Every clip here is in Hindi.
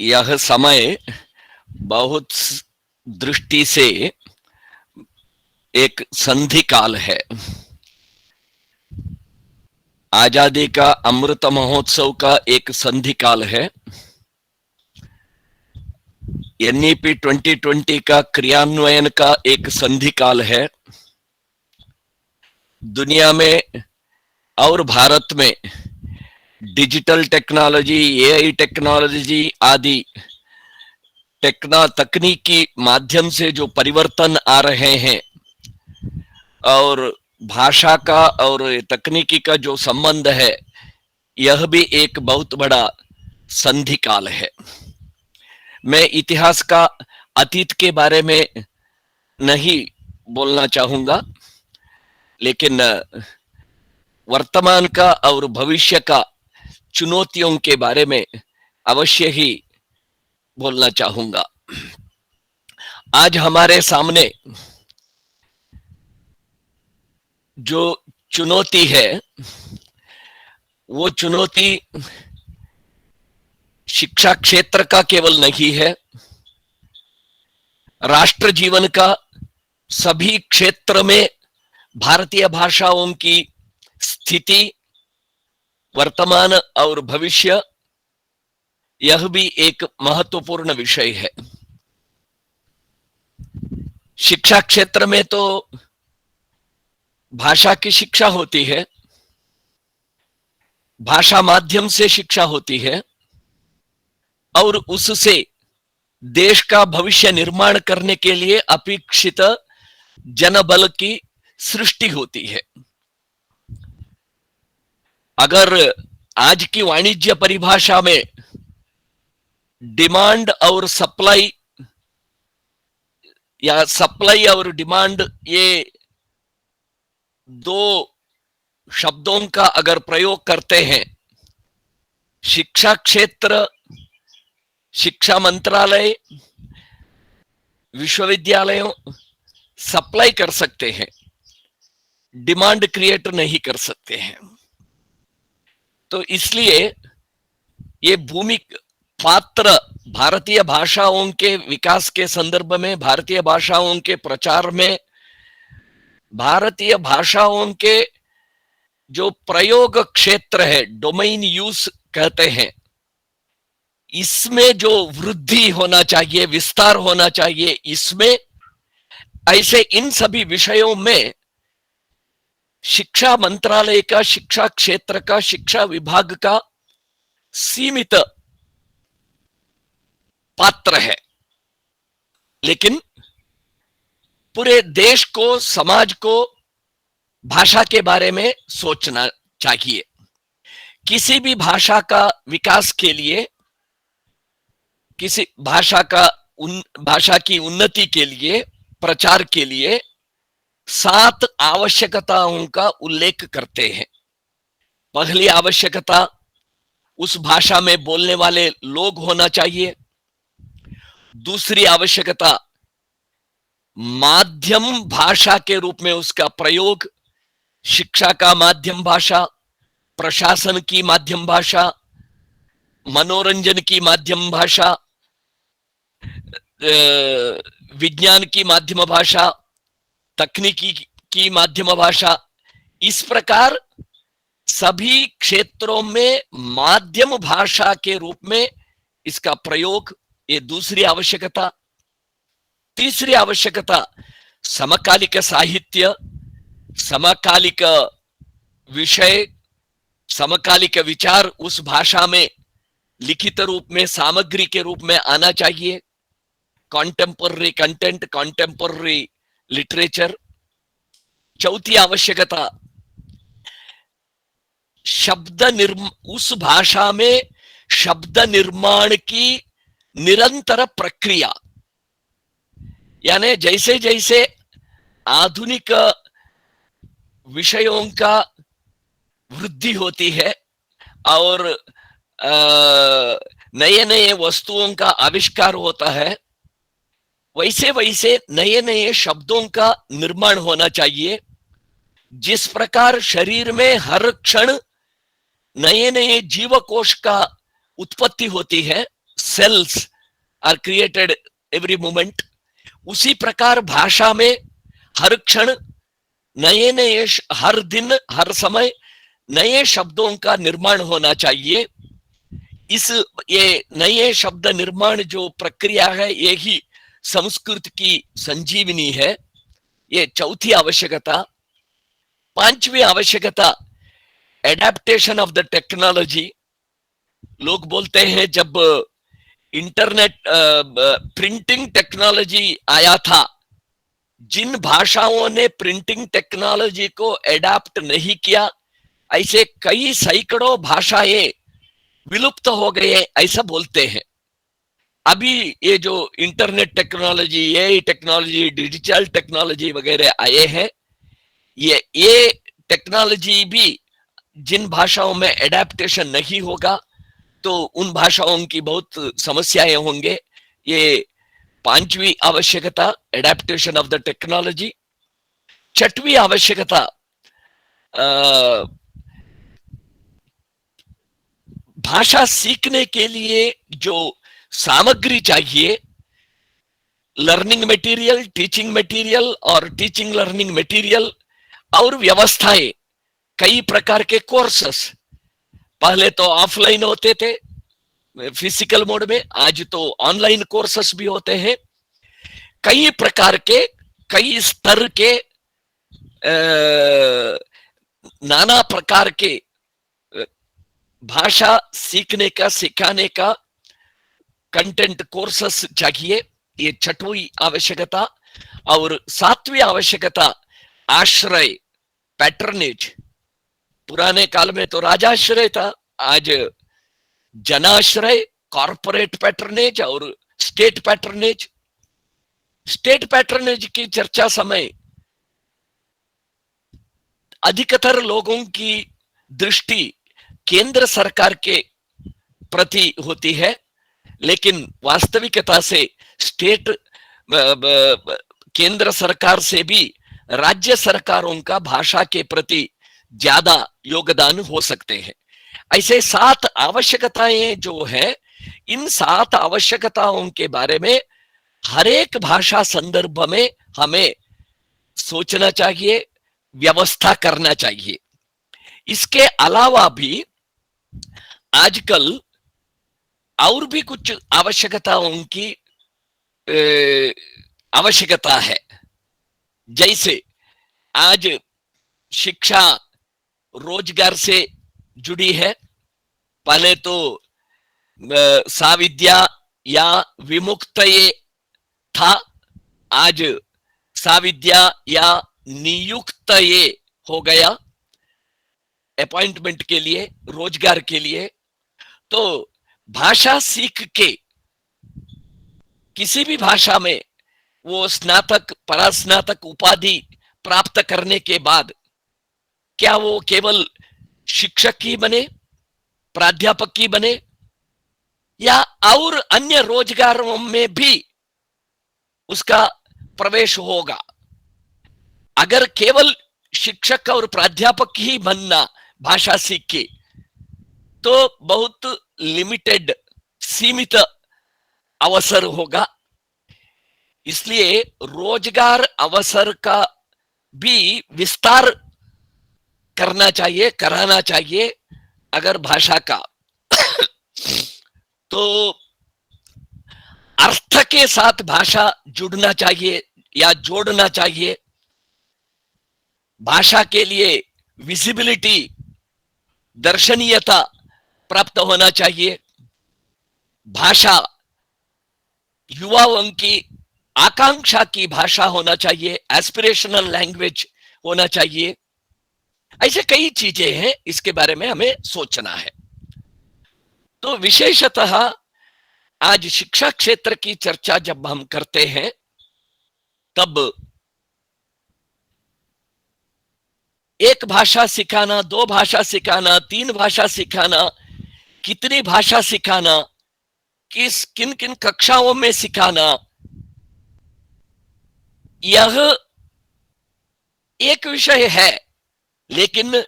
यह समय बहुत दृष्टि से एक संधि काल है। आजादी का अमृत महोत्सव का एक संधि काल है। एनईपी 2020 का क्रियान्वयन का एक संधि काल है। दुनिया में और भारत में डिजिटल टेक्नोलॉजी, एआई टेक्नोलॉजी आदि तकनीकी माध्यम से जो परिवर्तन आ रहे हैं और भाषा का और तकनीकी का जो संबंध है, यह भी एक बहुत बड़ा संधि काल है। मैं इतिहास का अतीत के बारे में नहीं बोलना चाहूंगा, लेकिन वर्तमान का और भविष्य का चुनौतियों के बारे में अवश्य ही बोलना चाहूंगा। आज हमारे सामने जो चुनौती है, वो चुनौती शिक्षा क्षेत्र का केवल नहीं है, राष्ट्र जीवन का सभी क्षेत्र में भारतीय भाषाओं की स्थिति, वर्तमान और भविष्य, यह भी एक महत्वपूर्ण विषय है। शिक्षा क्षेत्र में तो भाषा की शिक्षा होती है, भाषा माध्यम से शिक्षा होती है और उससे देश का भविष्य निर्माण करने के लिए अपेक्षित जनबल की सृष्टि होती है। अगर आज की वाणिज्य परिभाषा में डिमांड और सप्लाई या सप्लाई और डिमांड, ये दो शब्दों का अगर प्रयोग करते हैं, शिक्षा क्षेत्र, शिक्षा मंत्रालय, विश्वविद्यालयों सप्लाई कर सकते हैं, डिमांड क्रिएट नहीं कर सकते हैं। तो इसलिए ये भूमि पात्र भारतीय भाषाओं के विकास के संदर्भ में, भारतीय भाषाओं के प्रचार में, भारतीय भाषाओं के जो प्रयोग क्षेत्र है, डोमेन यूज कहते हैं, इसमें जो वृद्धि होना चाहिए, विस्तार होना चाहिए, इसमें ऐसे इन सभी विषयों में शिक्षा मंत्रालय का, शिक्षा क्षेत्र का, शिक्षा विभाग का सीमित पात्र है। लेकिन पूरे देश को, समाज को भाषा के बारे में सोचना चाहिए। किसी भी भाषा का विकास के लिए, किसी भाषा की उन्नति के लिए, प्रचार के लिए 7 आवश्यकताओं का उल्लेख करते हैं। पहली आवश्यकता, उस भाषा में बोलने वाले लोग होना चाहिए। दूसरी आवश्यकता, माध्यम भाषा के रूप में उसका प्रयोग, शिक्षा का माध्यम भाषा, प्रशासन की माध्यम भाषा, मनोरंजन की माध्यम भाषा, विज्ञान की माध्यम भाषा, तकनीकी की माध्यम भाषा। इस प्रकार सभी क्षेत्रों में माध्यम भाषा के रूप में इसका प्रयोग, ये दूसरी आवश्यकता। तीसरी आवश्यकता, समकालिक साहित्य, समकालिक विषय, समकालिक विचार उस भाषा में लिखित रूप में, सामग्री के रूप में आना चाहिए। Contemporary content, contemporary literature. चौथी आवश्यकता, उस भाषा में शब्द निर्माण की निरंतर प्रक्रिया, यानी जैसे जैसे आधुनिक विषयों का वृद्धि होती है और नए नए वस्तुओं का आविष्कार होता है, वैसे वैसे नए नए शब्दों का निर्माण होना चाहिए। जिस प्रकार शरीर में हर क्षण नए नए जीवकोश का उत्पत्ति होती है, cells are created every moment, उसी प्रकार भाषा में हर क्षण नए नए, हर दिन हर समय नए शब्दों का निर्माण होना चाहिए। इस ये नए शब्द निर्माण जो प्रक्रिया है, यही संस्कृत की संजीवनी है। ये चौथी आवश्यकता। पांचवी आवश्यकता, एडेप्टेशन ऑफ द टेक्नोलॉजी। लोग बोलते हैं जब इंटरनेट प्रिंटिंग टेक्नोलॉजी आया था, जिन भाषाओं ने प्रिंटिंग टेक्नोलॉजी को एडाप्ट नहीं किया, ऐसे कई सैकड़ों भाषाएं विलुप्त हो गए, ऐसा बोलते हैं। अभी ये जो internet technology, AI technology, digital technology वगैरह आए हैं, ये टेक्नोलॉजी भी जिन भाषाओं में एडेप्टेशन नहीं होगा तो उन भाषाओं की बहुत समस्याएं होंगे। ये पांचवी आवश्यकता, एडेप्टेशन ऑफ द टेक्नोलॉजी। छठवीं आवश्यकता, भाषा सीखने के लिए जो सामग्री चाहिए, लर्निंग मटेरियल, टीचिंग मटेरियल और टीचिंग लर्निंग मटेरियल और व्यवस्थाएं, कई प्रकार के कोर्सेस। पहले तो ऑफलाइन होते थे फिजिकल मोड में, आज तो ऑनलाइन कोर्सेस भी होते हैं। कई प्रकार के, कई स्तर के, नाना प्रकार के भाषा सीखने का, सिखाने का कंटेंट कोर्सेस चाहिए। ये छठवीं आवश्यकता। और सातवीं आवश्यकता, आश्रय, पैटर्नेज। पुराने काल में तो राजाश्रय था, आज जनाश्रय, कॉर्पोरेट पैटर्नेज और स्टेट पैटर्नेज। स्टेट पैटर्नेज की चर्चा समय अधिकतर लोगों की दृष्टि केंद्र सरकार के प्रति होती है, लेकिन वास्तविकता से स्टेट, केंद्र सरकार से भी राज्य सरकारों का भाषा के प्रति ज्यादा योगदान हो सकते हैं। ऐसे 7 आवश्यकताएं जो है, इन 7 आवश्यकताओं के बारे में हर एक भाषा संदर्भ में हमें सोचना चाहिए, व्यवस्था करना चाहिए। इसके अलावा भी आजकल और भी कुछ आवश्यकताओं की आवश्यकता है। जैसे आज शिक्षा रोजगार से जुड़ी है। पहले तो साविद्या या विमुक्तये था, आज साविद्या या नियुक्तये हो गया, अपॉइंटमेंट के लिए, रोजगार के लिए। तो भाषा सीख के किसी भी भाषा में वो स्नातक, परास्नातक उपाधि प्राप्त करने के बाद क्या वो केवल शिक्षक ही बने, प्राध्यापक ही बने, या और अन्य रोजगारों में भी उसका प्रवेश होगा? अगर केवल शिक्षक और प्राध्यापक ही बनना भाषा सीख के, तो बहुत लिमिटेड, सीमित अवसर होगा। इसलिए रोजगार अवसर का भी विस्तार करना चाहिए, कराना चाहिए अगर भाषा का। तो अर्थ के साथ भाषा जुड़ना चाहिए या जोड़ना चाहिए। भाषा के लिए विजिबिलिटी, दर्शनीयता प्राप्त होना चाहिए। भाषा युवाओं की आकांक्षा की भाषा होना चाहिए, एस्पिरेशनल लैंग्वेज होना चाहिए। ऐसे कई चीजें हैं, इसके बारे में हमें सोचना है। तो विशेषतः आज शिक्षा क्षेत्र की चर्चा जब हम करते हैं, तब एक भाषा सिखाना, 2 भाषा सिखाना, 3 भाषा सिखाना, कितनी भाषा सिखाना, किन किन कक्षाओं में सिखाना, यह एक विषय है। लेकिन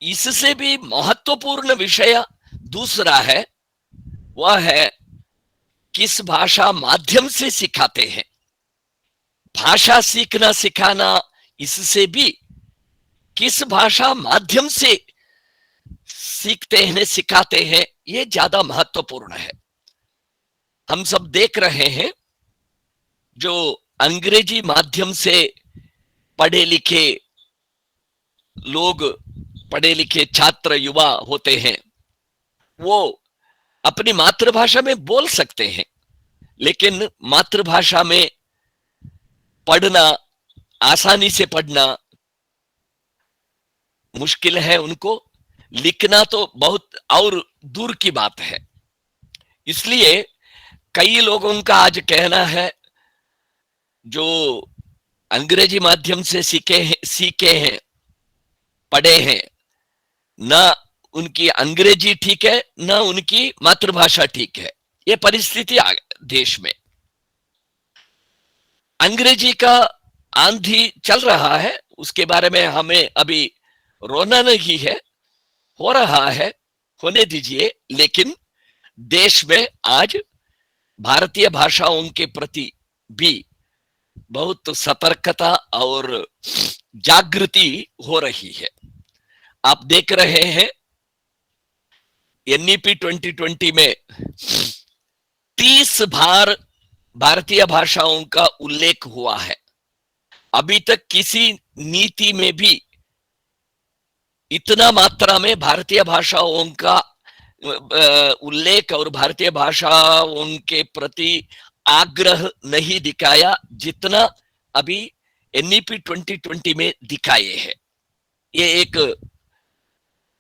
इससे भी महत्वपूर्ण विषय दूसरा है, वह है किस भाषा माध्यम से सिखाते हैं। भाषा सीखना सिखाना, इससे भी किस भाषा माध्यम से सीखते हैं सिखाते हैं, ये ज्यादा महत्वपूर्ण है। हम सब देख रहे हैं जो अंग्रेजी माध्यम से पढ़े लिखे लोग, पढ़े लिखे छात्र युवा होते हैं, वो अपनी मातृभाषा में बोल सकते हैं, लेकिन मातृभाषा में पढ़ना, आसानी से पढ़ना मुश्किल है उनको, लिखना तो बहुत और दूर की बात है। इसलिए कई लोगों का आज कहना है जो अंग्रेजी माध्यम से सीखे हैं, पढ़े हैं, ना उनकी अंग्रेजी ठीक है ना उनकी मातृभाषा ठीक है। ये परिस्थिति देश में अंग्रेजी का आंधी चल रहा है, उसके बारे में हमें अभी रोना नहीं है, हो रहा है, होने दीजिए। लेकिन देश में आज भारतीय भाषाओं के प्रति भी बहुत सतर्कता और जागृति हो रही है। आप देख रहे हैं एनईपी 2020 में 30 बार भारतीय भाषाओं का उल्लेख हुआ है। अभी तक किसी नीति में भी इतना मात्रा में भारतीय भाषाओं का उल्लेख और भारतीय भाषाओं के प्रति आग्रह नहीं दिखाया जितना अभी एनईपी 2020 में दिखाए है। ये एक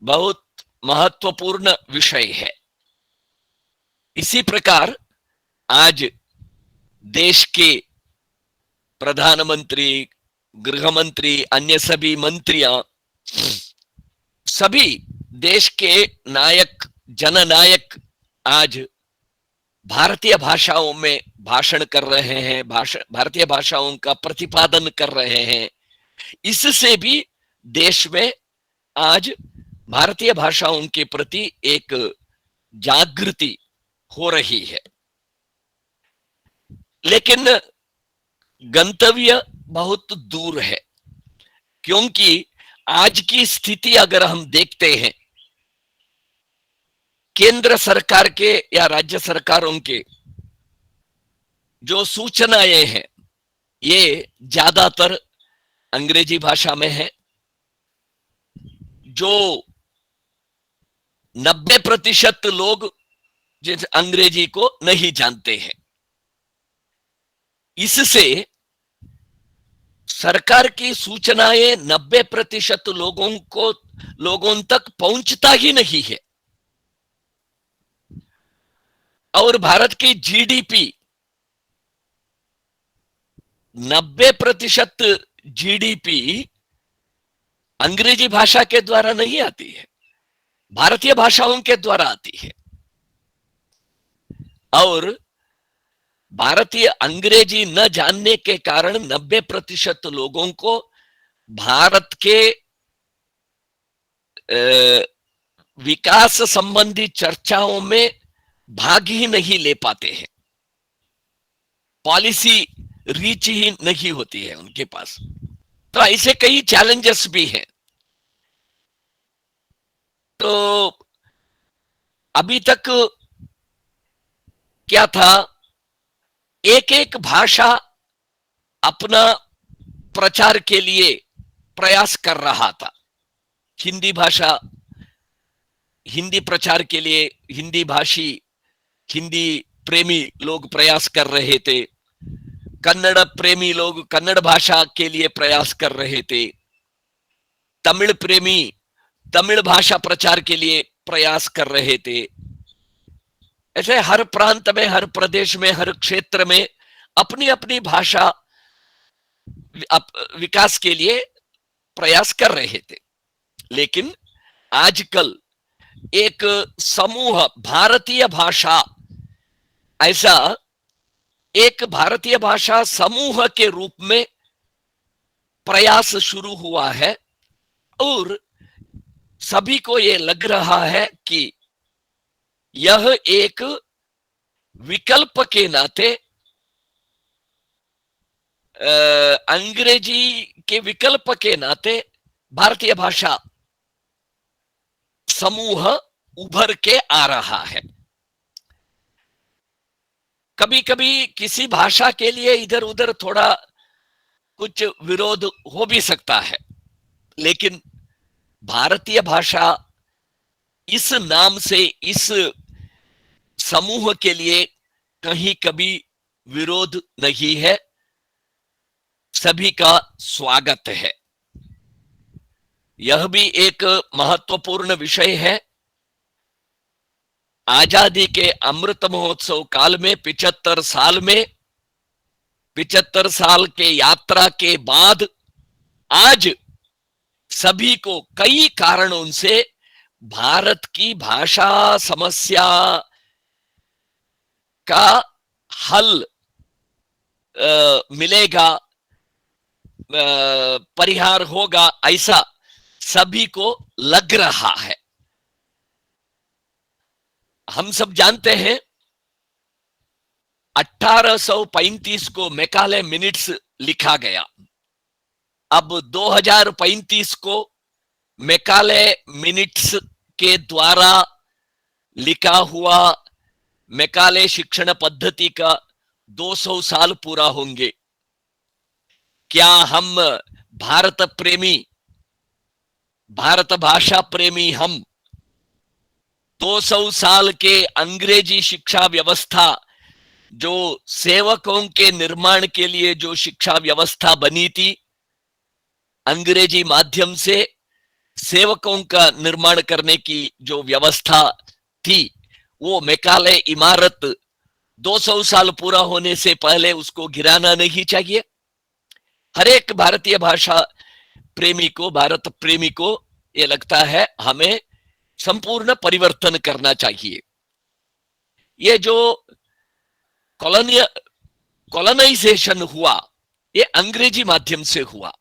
बहुत महत्वपूर्ण विषय है। इसी प्रकार आज देश के प्रधानमंत्री, गृह मंत्री, अन्य सभी मंत्रियां, सभी देश के नायक, जननायक आज भारतीय भाषाओं में भाषण कर रहे हैं, भारतीय भाषाओं का प्रतिपादन कर रहे हैं। इससे भी देश में आज भारतीय भाषाओं के प्रति एक जागृति हो रही है। लेकिन गंतव्य बहुत दूर है, क्योंकि आज की स्थिति अगर हम देखते हैं, केंद्र सरकार के या राज्य सरकारों के जो सूचनाएं हैं ये ज्यादातर अंग्रेजी भाषा में है। जो 90% लोग जिस अंग्रेजी को नहीं जानते हैं, इससे सरकार की सूचनाएं 90% लोगों तक पहुंचता ही नहीं है। और भारत की जीडीपी 90% जीडीपी अंग्रेजी भाषा के द्वारा नहीं आती है, भारतीय भाषाओं के द्वारा आती है। और भारतीय अंग्रेजी न जानने के कारण 90% लोगों को भारत के विकास संबंधी चर्चाओं में भाग ही नहीं ले पाते हैं, पॉलिसी रीच ही नहीं होती है उनके पास। तो ऐसे कई चैलेंजेस भी हैं। तो अभी तक क्या था, एक एक भाषा अपना प्रचार के लिए प्रयास कर रहा था। हिंदी भाषा, हिंदी प्रचार के लिए हिंदी भाषी, हिंदी प्रेमी लोग प्रयास कर रहे थे, कन्नड़ प्रेमी लोग कन्नड़ भाषा के लिए प्रयास कर रहे थे, तमिल प्रेमी तमिल भाषा प्रचार के लिए प्रयास कर रहे थे। ऐसे हर प्रांत में, हर प्रदेश में, हर क्षेत्र में अपनी अपनी भाषा विकास के लिए प्रयास कर रहे थे। लेकिन आजकल एक समूह भारतीय भाषा, ऐसा एक भारतीय भाषा समूह के रूप में प्रयास शुरू हुआ है और सभी को यह लग रहा है कि यह एक विकल्प के नाते अंग्रेजी के विकल्प के नाते भारतीय भाषा समूह उभर के आ रहा है। कभी कभी किसी भाषा के लिए इधर उधर थोड़ा कुछ विरोध हो भी सकता है, लेकिन भारतीय भाषा इस नाम से इस समूह के लिए कहीं कभी विरोध नहीं है, सभी का स्वागत है। यह भी एक महत्वपूर्ण विषय है। आजादी के अमृत महोत्सव काल में 75 साल के यात्रा के बाद आज सभी को कई कारणों से भारत की भाषा समस्या का हल मिलेगा, परिहार होगा, ऐसा सभी को लग रहा है। हम सब जानते हैं 1835 को मैकाले मिनट्स लिखा गया। अब 2035 को मैकाले मिनट्स के द्वारा लिखा हुआ मैकाले शिक्षण पद्धति का 200 साल पूरा होंगे। क्या हम भारत प्रेमी, भारत भाषा प्रेमी हम 200 साल के अंग्रेजी शिक्षा व्यवस्था, जो सेवकों के निर्माण के लिए जो शिक्षा व्यवस्था बनी थी, अंग्रेजी माध्यम से सेवकों का निर्माण करने की जो व्यवस्था थी, वो मैकाले इमारत 200 साल पूरा होने से पहले उसको गिराना नहीं चाहिए। हर एक भारतीय भाषा प्रेमी को, भारत प्रेमी को ये लगता है हमें संपूर्ण परिवर्तन करना चाहिए। ये जो कॉलोनाइजेशन हुआ, ये अंग्रेजी माध्यम से हुआ।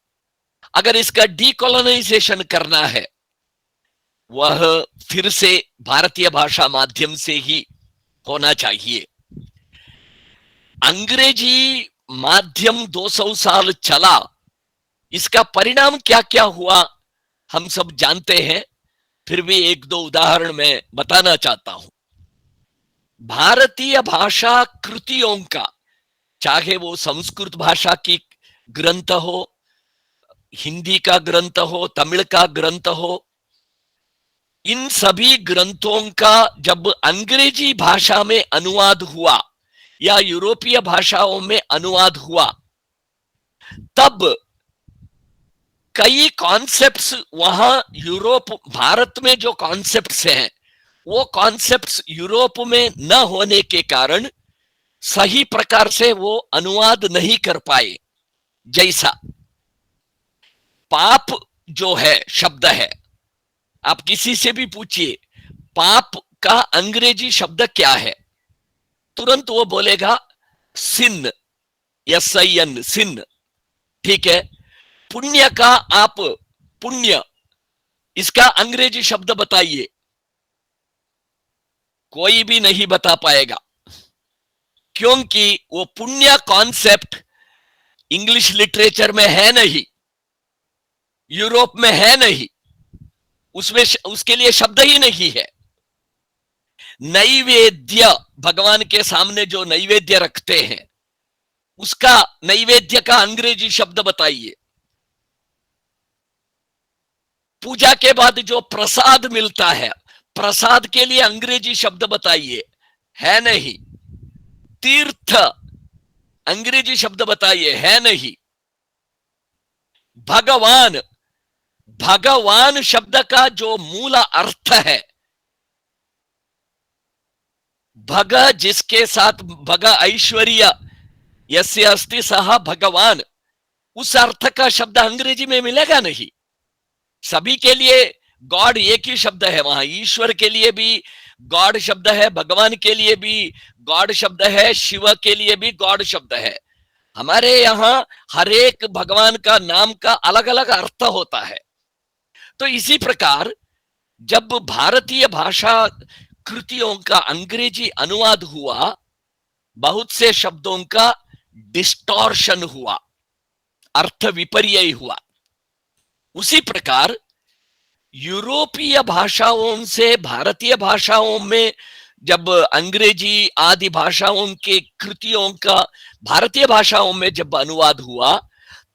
अगर इसका डीकॉलोनाइजेशन करना है, वह फिर से भारतीय भाषा माध्यम से ही होना चाहिए। अंग्रेजी माध्यम 200 साल चला, इसका परिणाम क्या क्या हुआ हम सब जानते हैं। फिर भी एक दो उदाहरण मैं बताना चाहता हूं। भारतीय भाषा कृतियों का, चाहे वो संस्कृत भाषा की ग्रंथ हो, हिंदी का ग्रंथ हो, तमिल का ग्रंथ हो, इन सभी ग्रंथों का जब अंग्रेजी भाषा में अनुवाद हुआ या यूरोपीय भाषाओं में अनुवाद हुआ, तब कई कॉन्सेप्ट्स वहां यूरोप, भारत में जो कॉन्सेप्ट्स हैं, वो कॉन्सेप्ट्स यूरोप में न होने के कारण सही प्रकार से वो अनुवाद नहीं कर पाए। जैसा पाप जो है शब्द है, आप किसी से भी पूछिए पाप का अंग्रेजी शब्द क्या है, तुरंत वो बोलेगा सिन, SIN, सिन। ठीक है। पुण्य का आप पुण्य, इसका अंग्रेजी शब्द बताइए, कोई भी नहीं बता पाएगा, क्योंकि वो पुण्य कॉन्सेप्ट इंग्लिश लिटरेचर में है नहीं, यूरोप में है नहीं, उसमें उसके लिए शब्द ही नहीं है। नैवेद्य, भगवान के सामने जो नैवेद्य रखते हैं, उसका नैवेद्य का अंग्रेजी शब्द बताइए। पूजा के बाद जो प्रसाद मिलता है, प्रसाद के लिए अंग्रेजी शब्द बताइए, है नहीं। तीर्थ, अंग्रेजी शब्द बताइए, है नहीं। भगवान, भगवान शब्द का जो मूल अर्थ है, भग जिसके साथ भग ऐश्वर्य यस्य अस्ति सह भगवान, उस अर्थ का शब्द अंग्रेजी में मिलेगा नहीं। सभी के लिए गॉड एक ही शब्द है, वहां ईश्वर के लिए भी गॉड शब्द है, भगवान के लिए भी गॉड शब्द है, शिव के लिए भी गॉड शब्द है। हमारे यहां हर एक भगवान का नाम का अलग अलग अर्थ होता है। तो इसी प्रकार जब भारतीय भाषा कृतियों का अंग्रेजी अनुवाद हुआ, बहुत से शब्दों का डिस्टॉर्शन हुआ, अर्थ विपर्यय हुआ। उसी प्रकार यूरोपीय भाषाओं से भारतीय भाषाओं में जब अंग्रेजी आदि भाषाओं के कृतियों का भारतीय भाषाओं में जब अनुवाद हुआ,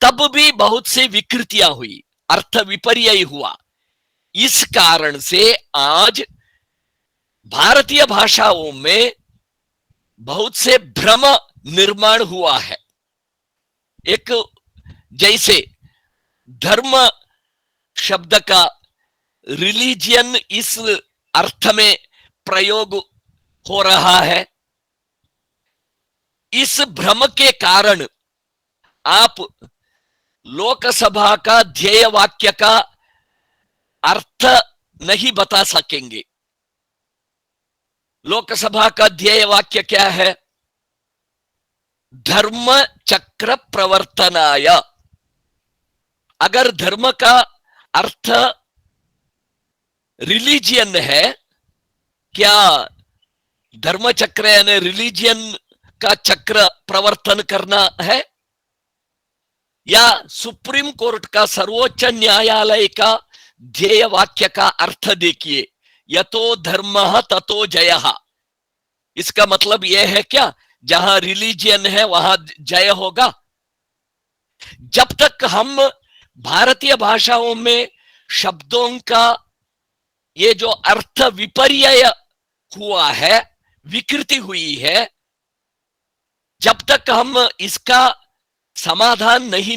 तब भी बहुत सी विकृतियां हुई, अर्थ विपर्यय हुआ। इस कारण से आज भारतीय भाषाओं में बहुत से भ्रम निर्माण हुआ है। एक जैसे धर्म शब्द का रिलीजियन इस अर्थ में प्रयोग हो रहा है। इस भ्रम के कारण आप लोकसभा का ध्येय वाक्य का अर्थ नहीं बता सकेंगे। लोकसभा का ध्येय वाक्य क्या है? धर्म चक्र प्रवर्तनाय। अगर धर्म का अर्थ रिलीजियन है, क्या धर्म चक्र यानी रिलीजियन का चक्र प्रवर्तन करना है, या सुप्रीम कोर्ट का सर्वोच्च न्यायालय का ध्येय वाक्य का अर्थ देखिए, यतो धर्मः ततो जयः। इसका मतलब यह है क्या, जहां रिलीजियन है वहां जय होगा? जब तक हम भारतीय भाषाओं में शब्दों का ये जो अर्थ विपर्यय हुआ है, विकृति हुई है, जब तक हम इसका समाधान नहीं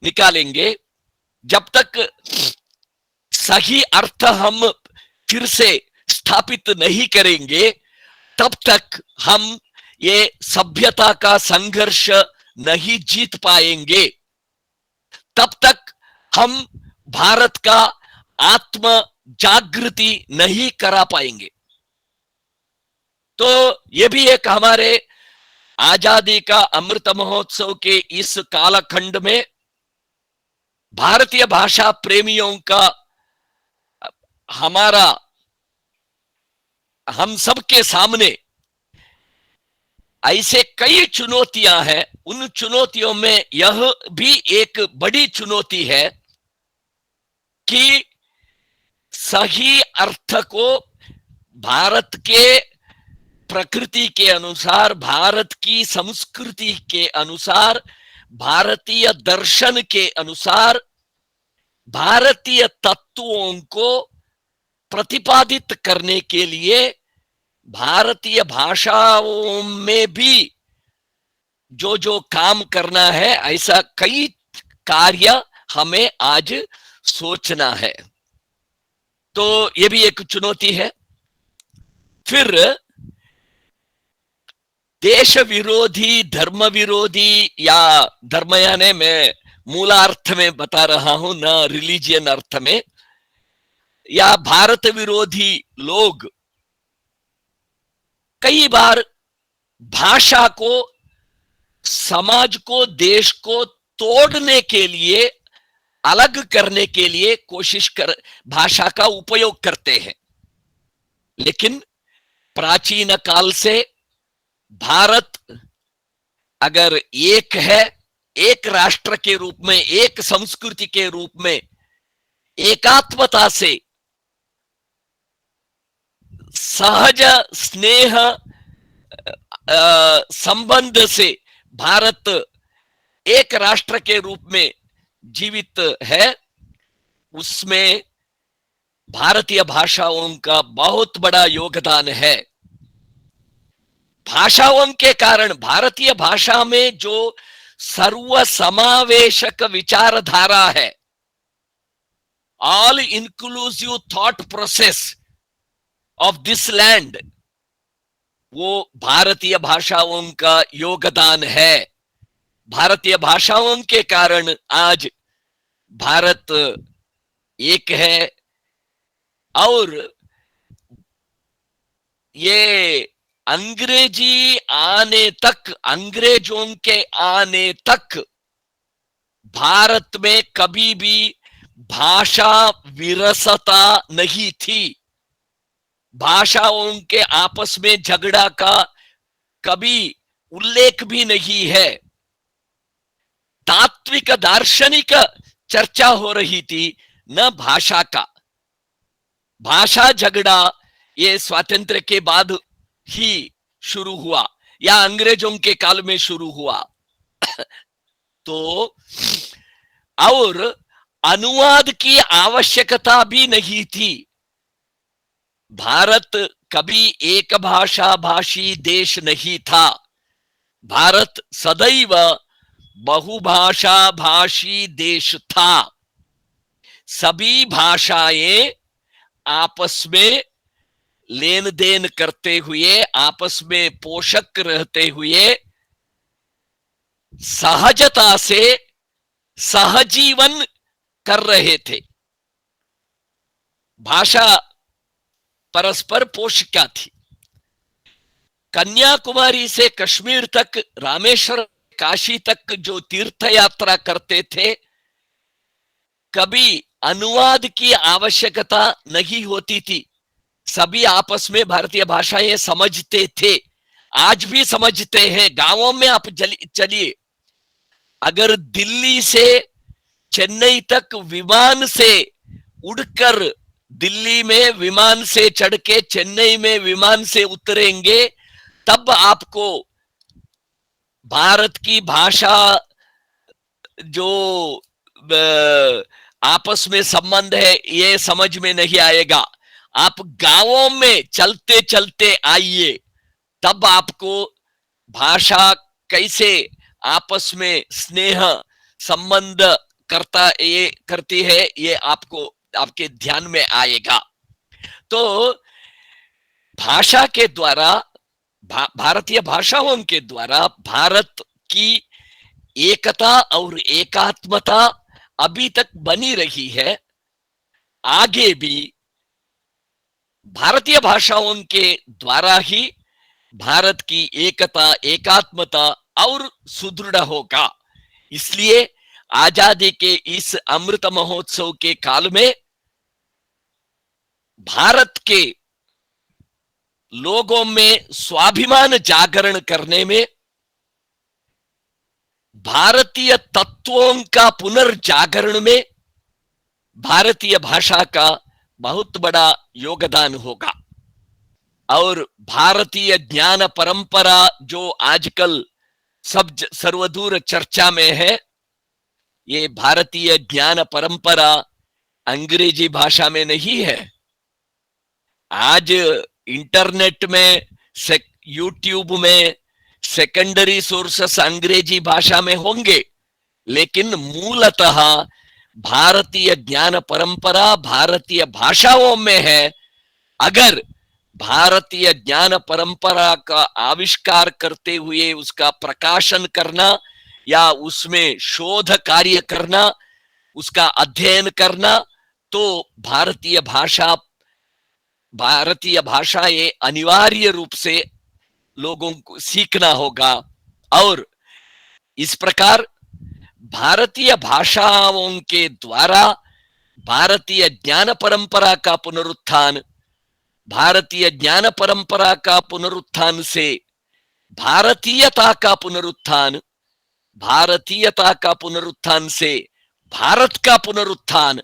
निकालेंगे, जब तक सही अर्थ हम फिर से स्थापित नहीं करेंगे, तब तक हम ये सभ्यता का संघर्ष नहीं जीत पाएंगे। तब तक हम भारत का आत्म जागृति नहीं करा पाएंगे। तो ये भी एक हमारे आजादी का अमृत महोत्सव के इस कालखंड में भारतीय भाषा प्रेमियों का हम सबके सामने ऐसे कई चुनौतियां हैं। उन चुनौतियों में यह भी एक बड़ी चुनौती है कि सही अर्थ को भारत के प्रकृति के अनुसार, भारत की संस्कृति के अनुसार, भारतीय दर्शन के अनुसार, भारतीय तत्वों को प्रतिपादित करने के लिए भारतीय भाषाओं में भी जो जो काम करना है, ऐसा कई कार्य हमें आज सोचना है। तो ये भी एक चुनौती है। फिर देश विरोधी, धर्म विरोधी, या धर्म यानी मैं मूलार्थ में बता रहा हूं, ना रिलीजियन अर्थ में, या भारत विरोधी लोग कई बार भाषा को, समाज को, देश को तोड़ने के लिए, अलग करने के लिए भाषा का उपयोग करते हैं। लेकिन प्राचीन काल से भारत अगर एक है, एक राष्ट्र के रूप में, एक संस्कृति के रूप में, एकात्मता से, सहज स्नेह संबंध से भारत एक राष्ट्र के रूप में जीवित है, उसमें भारतीय भाषाओं का बहुत बड़ा योगदान है। भाषाओं के कारण भारतीय भाषा में जो सर्व समावेशक विचारधारा है, all inclusive thought process of this land, वो भारतीय भाषाओं का योगदान है। भारतीय भाषाओं के कारण आज भारत एक है। और ये अंग्रेजी आने तक, अंग्रेजों के आने तक भारत में कभी भी भाषा विरसता नहीं थी। भाषाओं के आपस में झगड़ा का कभी उल्लेख भी नहीं है। तात्विक दार्शनिक चर्चा हो रही थी, न भाषा का। भाषा झगड़ा ये स्वातंत्र्य के बाद ही शुरू हुआ या अंग्रेजों के काल में शुरू हुआ। तो और अनुवाद की आवश्यकता भी नहीं थी। भारत कभी एक भाषा भाषी देश नहीं था। भारत सदैव बहुभाषा भाषी देश था। सभी भाषाएं आपस में लेन देन करते हुए, आपस में पोषक रहते हुए सहजता से सहजीवन कर रहे थे। भाषा परस्पर पोषिका थी। कन्याकुमारी से कश्मीर तक, रामेश्वर, काशी तक जो तीर्थ यात्रा करते थे, कभी अनुवाद की आवश्यकता नहीं होती थी। सभी आपस में भारतीय भाषाएं समझते थे, आज भी समझते हैं। गांवों में आप चलिए, अगर दिल्ली से चेन्नई तक विमान से उड़कर दिल्ली में विमान से चढ़ के चेन्नई में विमान से उतरेंगे, तब आपको भारत की भाषा जो आपस में संबंध है ये समझ में नहीं आएगा। आप गांवों में चलते चलते आइए, तब आपको भाषा कैसे आपस में स्नेह संबंध करती है ये आपको, आपके ध्यान में आएगा। तो भाषा के द्वारा, भारतीय भाषाओं के द्वारा भारत की एकता और एकात्मता अभी तक बनी रही है। आगे भी भारतीय भाषाओं के द्वारा ही भारत की एकता, एकात्मता और सुदृढ़ होगा। इसलिए आजादी के इस अमृत महोत्सव के काल में भारत के लोगों में स्वाभिमान जागरण करने में, भारतीय तत्वों का पुनर्जागरण में भारतीय भाषा का बहुत बड़ा योगदान होगा। और भारतीय ज्ञान परंपरा जो आजकल सब सर्वदूर चर्चा में है, ये भारतीय ज्ञान परंपरा अंग्रेजी भाषा में नहीं है। आज इंटरनेट में, यूट्यूब में सेकेंडरी सोर्सेस अंग्रेजी भाषा में होंगे, लेकिन मूलतः भारतीय ज्ञान परंपरा भारतीय भाषाओं में है। अगर भारतीय ज्ञान परंपरा का आविष्कार करते हुए उसका प्रकाशन करना या उसमें शोध कार्य करना, उसका अध्ययन करना, तो भारतीय भाषा ये अनिवार्य रूप से लोगों को सीखना होगा। और इस प्रकार भारतीय भाषाओं के द्वारा भारतीय ज्ञान परंपरा का पुनरुत्थान, भारतीय ज्ञान परंपरा का पुनरुत्थान से भारतीयता का पुनरुत्थान, भारतीयता का पुनरुत्थान से भारत का पुनरुत्थान,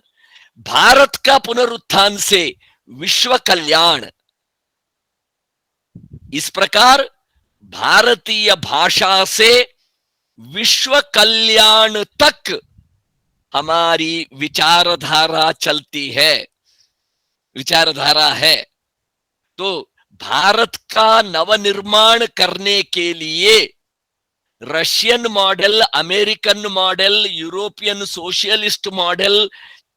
भारत का पुनरुत्थान से विश्व कल्याण। इस प्रकार भारतीय भाषा से विश्व कल्याण तक हमारी विचारधारा चलती है, विचारधारा है। तो भारत का नवनिर्माण करने के लिए Russian model, American model, European socialist model,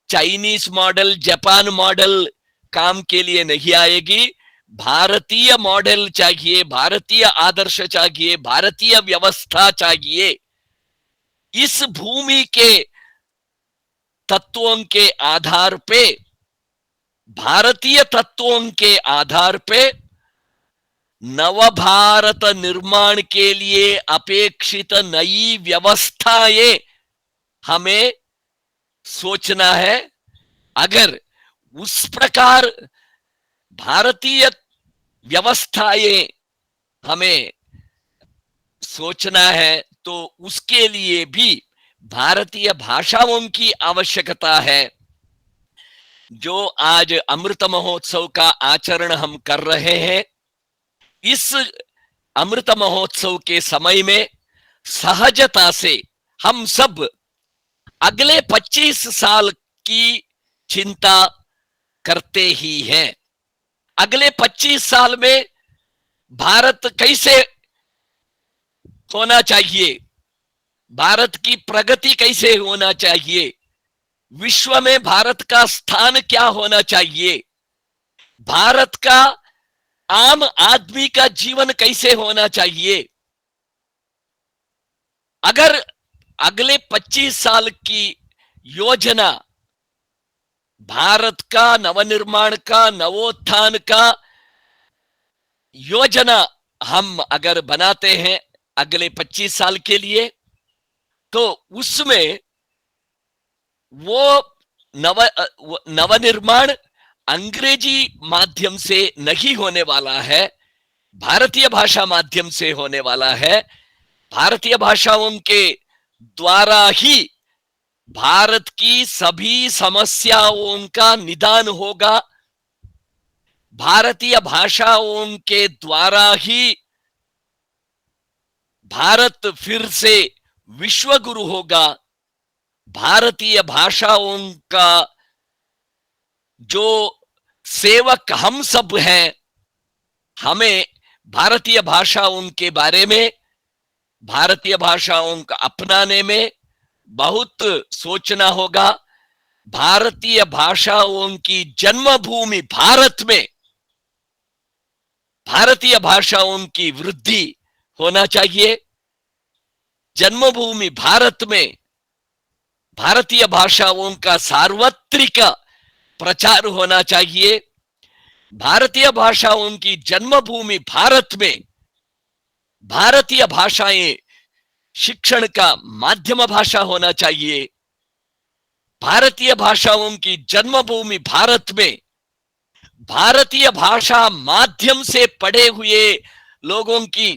Chinese model, Japan model काम के लिए नहीं आएगी। भारतीय मॉडल चाहिए, भारतीय आदर्श चाहिए, भारतीय व्यवस्था चाहिए। इस भूमि के तत्वों के आधार पे, भारतीय तत्वों के आधार पे नव भारत निर्माण के लिए अपेक्षित नई व्यवस्थाएं हमें सोचना है। अगर उस प्रकार भारतीय व्यवस्थाएं हमें सोचना है तो उसके लिए भी भारतीय भाषाओं की आवश्यकता है। जो आज अमृत महोत्सव का आचरण हम कर रहे हैं, इस अमृत महोत्सव के समय में सहजता से हम सब अगले 25 साल की चिंता करते ही हैं। अगले 25 साल में भारत कैसे होना चाहिए, भारत की प्रगति कैसे होना चाहिए, विश्व में भारत का स्थान क्या होना चाहिए, भारत का आम आदमी का जीवन कैसे होना चाहिए। अगर अगले 25 साल की योजना भारत का नवनिर्माण का, नवोत्थान का योजना हम अगर बनाते हैं अगले 25 साल के लिए, तो उसमें वो नवनिर्माण अंग्रेजी माध्यम से नहीं होने वाला है, भारतीय भाषा माध्यम से होने वाला है। भारतीय भाषाओं के द्वारा ही भारत की सभी समस्याओं का निदान होगा। भारतीय भाषाओं के द्वारा ही भारत फिर से विश्व गुरु होगा। भारतीय भाषाओं का जो सेवक हम सब हैं, हमें भारतीय भाषाओं के बारे में, भारतीय भाषाओं को अपनाने में बहुत सोचना होगा। भारतीय भाषाओं की जन्मभूमि भारत में भारतीय भाषाओं की वृद्धि होना चाहिए। जन्मभूमि भारत में भारतीय भाषाओं का सार्वत्रिक प्रचार होना चाहिए। भारतीय भाषाओं की जन्मभूमि भारत में भारतीय भाषाएं शिक्षण का माध्यम भाषा होना चाहिए। भारतीय भाषाओं की जन्मभूमि भारत में भारतीय भाषा माध्यम से पढ़े हुए लोगों की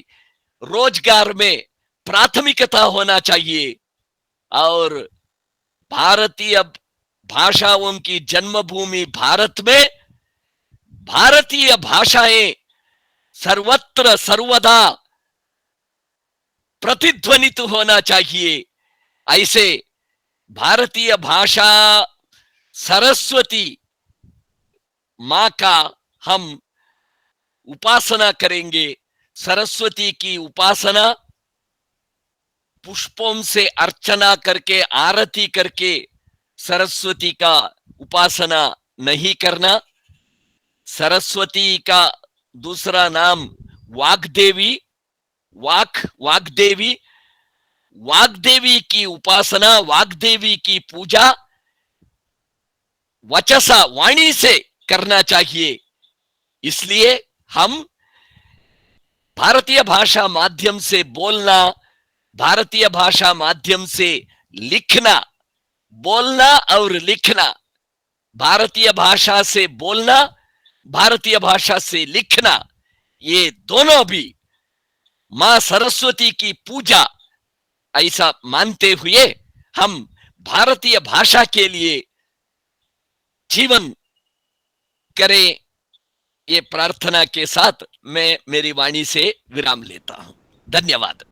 रोजगार में प्राथमिकता होना चाहिए। और भारतीय भाषाओं की जन्मभूमि भारत में भारतीय भाषाएं सर्वत्र सर्वदा प्रतिध्वनित होना चाहिए। ऐसे भारतीय भाषा सरस्वती मां का हम उपासना करेंगे। सरस्वती की उपासना पुष्पों से अर्चना करके, आरती करके सरस्वती का उपासना नहीं करना। सरस्वती का दूसरा नाम वाग्देवी, वाग्देवी, वाग्देवी की उपासना, वाग्देवी की पूजा वचसा वाणी से करना चाहिए। इसलिए हम भारतीय भाषा माध्यम से बोलना, भारतीय भाषा माध्यम से लिखना, बोलना और लिखना, भारतीय भाषा से बोलना, भारतीय भाषा से लिखना, ये दोनों भी मां सरस्वती की पूजा ऐसा मानते हुए हम भारतीय भाषा के लिए जीवन करें। ये प्रार्थना के साथ मैं मेरी वाणी से विराम लेता हूं। धन्यवाद।